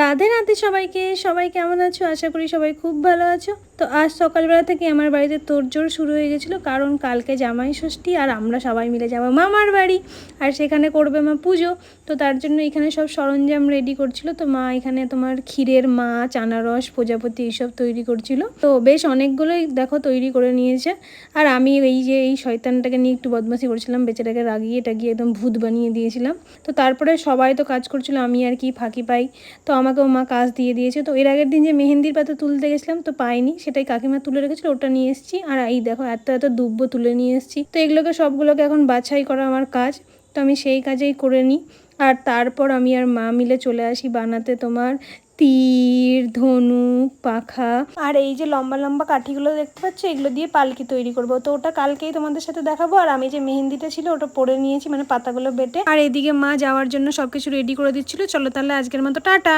রাধে রাধে সবাইকে। সবাই কেমন আছো? আশা করি সবাই খুব ভালো আছো। তো আজ সকালবেলা থেকে আমার বাড়িতে তোড়জোড় শুরু হয়ে গেছিলো, কারণ কালকে জামাই ষষ্ঠী আর আমরা সবাই মিলে যাবো মামার বাড়ি, আর সেখানে করবে মা পুজো। তো তার জন্য এখানে সব সরঞ্জাম রেডি করছিল। তো মা এখানে তোমার ক্ষীরের মাছ, আনারস, প্রজাপতি এইসব তৈরি করছিল। তো বেশ অনেকগুলোই দেখো তৈরি করে নিয়েছে। আর আমি এই শয়তানটাকে নিয়ে একটু বদমাশি করছিলাম, বেচারাকে রাগিয়ে টাগিয়ে একদম ভূত বানিয়ে দিয়েছিলাম। তো তারপরে সবাই তো কাজ করছিল, আমি আর কি ফাঁকি পাই। তো আমাকেও মা কাজ দিয়ে দিয়েছে। তো এর আগের দিন যে মেহেন্দির পাতা তুলতে গেছিলাম তো পাইনি, সেটাই কাকিমা তুলে রেখেছিল, ওটা নিয়ে এসেছি। আর এই দেখো এত এত দুব্বো তুলে নিয়ে এসেছি। তো এগুলোকে সবগুলোকে এখন বাছাই করা আমার কাজ। তো আমি সেই কাজেই করে নিই। আর তারপর আমি আর মা মিলে চলে আসি বানাতে তোমার তীর, ধনুক, পাখা। আর এই যে লম্বা লম্বা কাঠিগুলো দেখতে পাচ্ছ, এগুলো দিয়ে পালকি তৈরি করব। তো ওটা কালকেই তোমাদের সাথে দেখাবো। আর আমি যে মেহেন্দিটা ছিল ওটা পরে নিয়েছি, মানে পাতাগুলো বেটে। আর এদিকে মা যাওয়ার জন্য সবকিছু রেডি করে দিচ্ছিল। চলো তাহলে আজকের মতো টাটা।